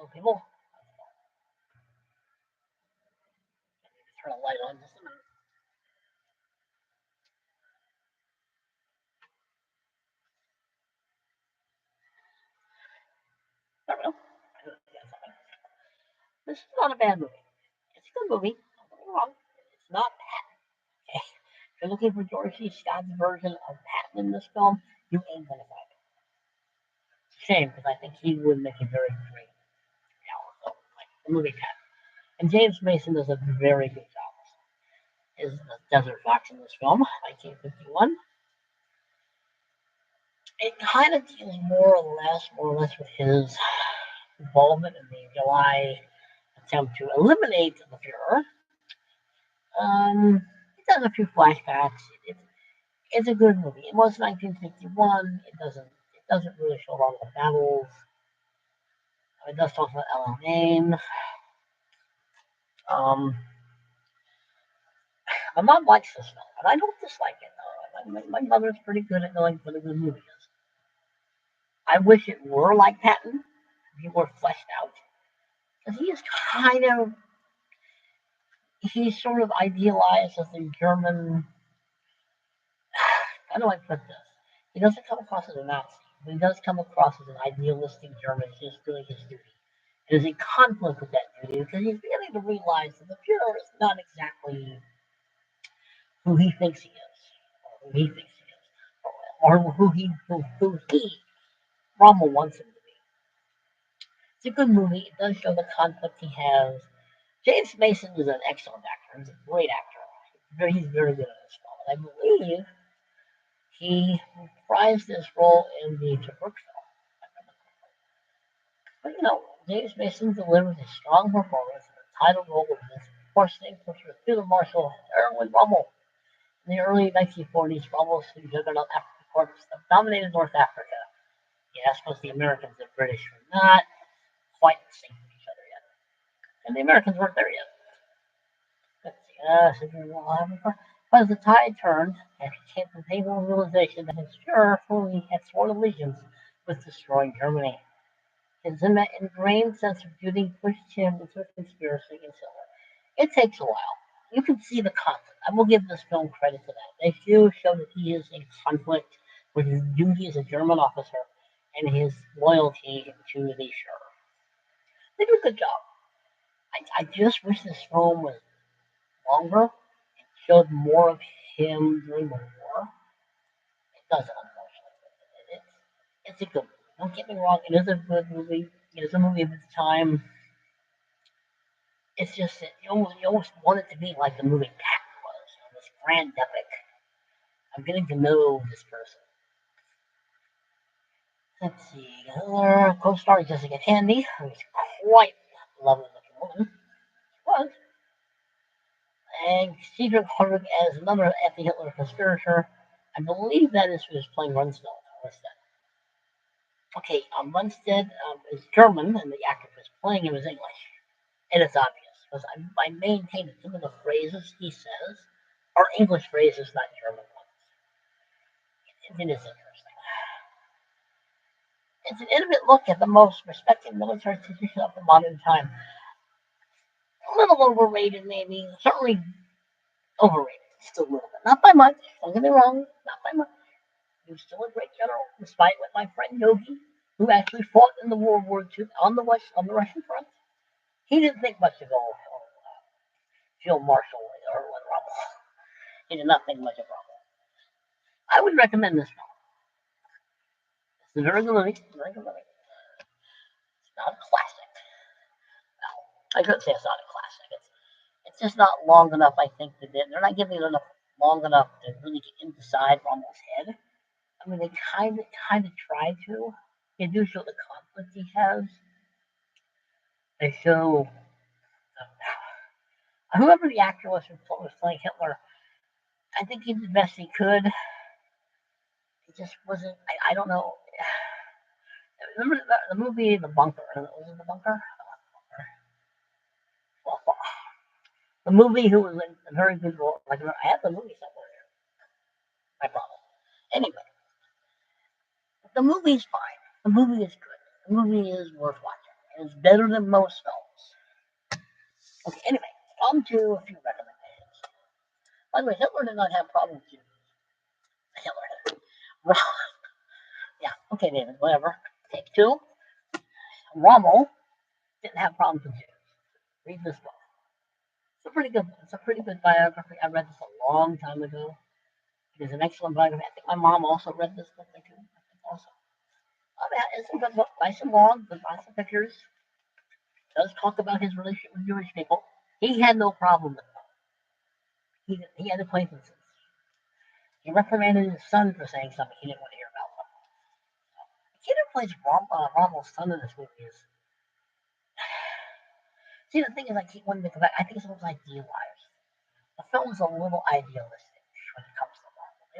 Hello, people. Turn the light on just a minute. There we go. This is not a bad movie. It's a good movie. Don't get me wrong. It's not Patton. Okay? If you're looking for George C. Scott's version of Patton in this film, you ain't gonna find it. It's a shame because I think he would make a very great, like the movie Patton. And James Mason does a very good job. Is the Desert Fox in this film, 1951. It kind of deals more or less with his involvement in the July attempt to eliminate the Fuhrer. It does a few flashbacks. It's a good movie. It was 1951. It doesn't really show a lot of the battles. It does talk about Alamein. Um, my mom likes this film, and I don't dislike it. My mother's pretty good at knowing what a good movie is. I wish it were like Patton, if he were fleshed out, because he is kind of he's sort of idealized as the German. How do I put this? He doesn't come across as a Nazi, but he does come across as an idealistic German just doing his duty. There's a conflict with that duty because he's beginning to realize that the Fuhrer is not exactly who he thinks he is, or who he thinks he is, or who he Rommel wants him to be. It's a good movie. It does show the conflict he has. James Mason is an excellent actor. He's a great actor. He's very good at this film. And I believe he reprised this role in the Tobruk film. But James Mason delivered a strong performance in the title role of this forcing picture Field Marshal Erwin Rommel. In the early 1940s, Rommel's juggernaut African corps dominated North Africa. Yes, because the Americans and British were not quite in sync with each other yet. And the Americans weren't there yet. But as the tide turned, and he came to the painful realization that his Führer fully had sworn allegiance with destroying Germany. His ingrained sense of duty pushed him into a conspiracy against Hitler. It takes a while. You can see the conflict. I will give this film credit to that. They do show that he is in conflict with his duty as a German officer and his loyalty to the Führer. They do a good job. I just wish this film was longer and showed more of him during the war. It doesn't, unfortunately. It's a good movie. Don't get me wrong. It is a good movie. It is a movie of its time. It's just that you almost want it to be like the movie Patton was, this grand epic. I'm getting to know this person. Let's see. Another co-star Jessica Tandy, who's quite a lovely looking woman. She was. And Cedric Hardwick as another anti-Hitler conspirator. I believe that is who is playing Runstead. Okay, Runstead is German, and the actor who's playing him is English. And it's obvious, because I maintain that some of the phrases he says are English phrases, not German ones. It is interesting. It's an intimate look at the most respected military tradition of the modern time. A little overrated, maybe. Certainly overrated. Still a little bit. Not by much. Don't get me wrong. Not by much. He was still a great general, despite what my friend Yogi, who actually fought in the World War II on the Russian front, he didn't think much of Field Marshal Erwin Rommel. He did not think much of Rommel. I would recommend this film. It's a very good movie. Very good movie. It's not a classic. No, I couldn't say it's not a classic. It's just not long enough. I think they're not giving it enough long enough to really get inside Rommel's head. I mean, they kind of try to. They do show the conflict he has. They show whoever the actor was playing Hitler. I think he did the best he could. It just wasn't. I don't know. Remember the movie The Bunker? Was it The Bunker? Well, the movie who was in a very good role. Like I have the movie somewhere here. My problem. Anyway, the movie's fine. The movie is good. The movie is worth watching. It is better than most films. Okay, anyway, on to a few recommendations. By the way, Hitler did not have problems with Jews. Hitler did. Yeah, okay, David, whatever. Take two. Rommel didn't have problems with Jews. Read this book. It's a pretty good biography. I read this a long time ago. It is an excellent biography. I think my mom also read this book too. I think also. It's a good book, nice and long, with lots of pictures. It does talk about his relationship with Jewish people. He had no problem with them. He had acquaintances. He reprimanded his son for saying something he didn't want to hear about them. The kid who plays Rommel's son in this movie is. See, the thing is, I keep wanting to go back. I think it's almost idealized. The film is a little idealistic when it comes to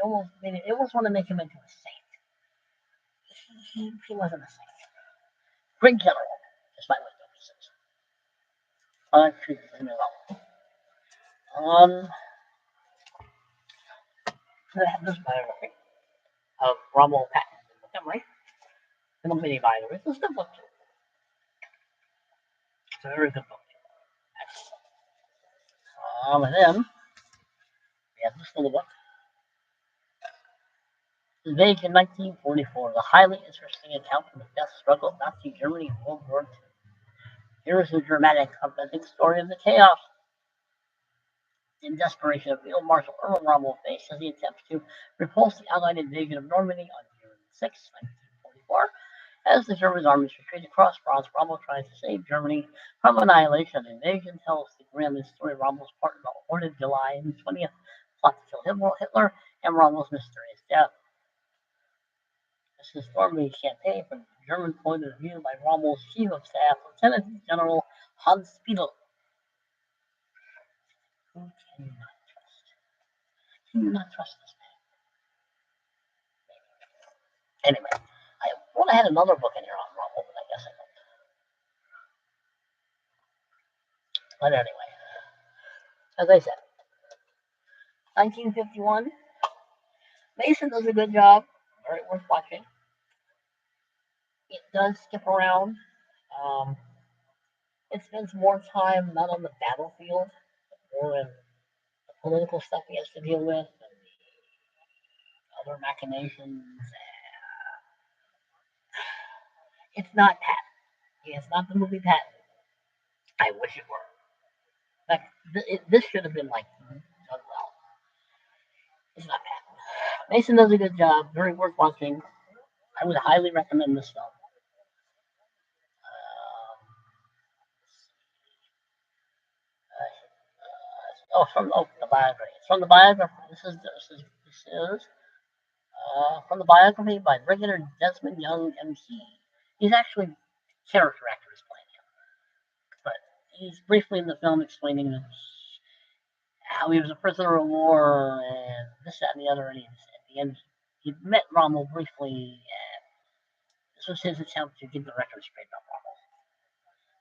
Rommel. They almost want to make him into a saint. He wasn't a saint. Great general, despite what he says. Treated him well. I have this biography of Rommel Patton in Montgomery. The mini biography. It's a good book too. It's a very good book. And then we have this little book. Vague in 1944, the highly interesting account of the death struggle of Nazi Germany in World War II. Here is the dramatic, authentic story of the chaos and desperation of Field Marshal Erwin Rommel faced as he attempts to repulse the Allied invasion of Normandy on June 6, 1944. As the German armies retreat across France, Rommel tries to save Germany from annihilation. The invasion tells the grim story of Rommel's part in the aborted July 20th plot to kill Hitler and Rommel's mysterious death. This is stormy campaign from the German point of view by Rommel's chief of staff, Lieutenant General Hans Spiegel. Who can you not trust? Can you not trust this man? Anyway, I thought I had another book in here on Rommel, but I guess I don't. But anyway, as I said, 1951. Mason does a good job. Very worth watching. It does skip around. Um, it spends more time not on the battlefield, but more in the political stuff he has to deal with and the other machinations. It's not Patton. It's not the movie Patton. I wish it were. In fact, this should have been like done well. It's not Patton. Mason does a good job. Very worth watching. I would highly recommend this film. The biography. It's from the biography. This is from the biography by Brigadier Desmond Young, MC. He's actually character actor is playing him, but he's briefly in the film explaining how he was a prisoner of war and this, that, and the other. And at the end, he met Rommel briefly, and this was his attempt to get the record straight about Rommel.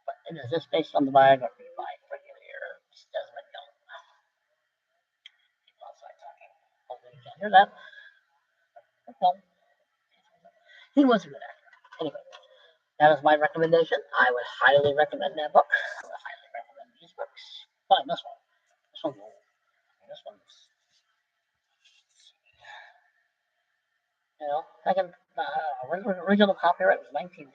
But it is this based on the biography by Brigadier Desmond Young. People outside talking. Hopefully you can't hear that. Well, he was a good actor. Anyway, that is my recommendation. I would highly recommend that book. I would highly recommend these books. Fine, this one. This one's old. This one's, second, original copyright was 1950.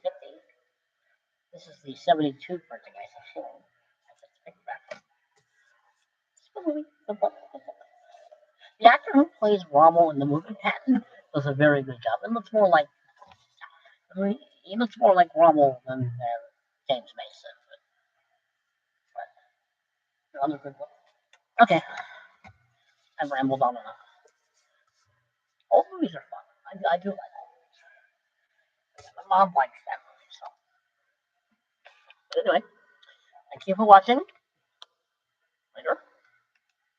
This is the 72 printing I have shown. The actor who plays Rommel in the movie Patton does a very good job. He looks more like Rommel than James Mason. But, okay, I've rambled on enough. Old movies are fun. I do like old movies. My mom likes that movie, so. But anyway, thank you for watching. Later.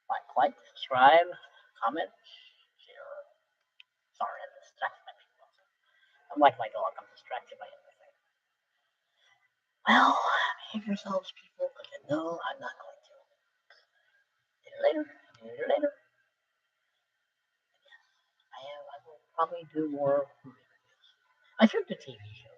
Like, subscribe, comment, share. Sorry, I'm distracted by people. I'm like my dog, I'm distracted by everything. Well, behave yourselves, people, because no, I'm not going to. See you later. See you later. I will probably do more movie reviews. I should do TV shows.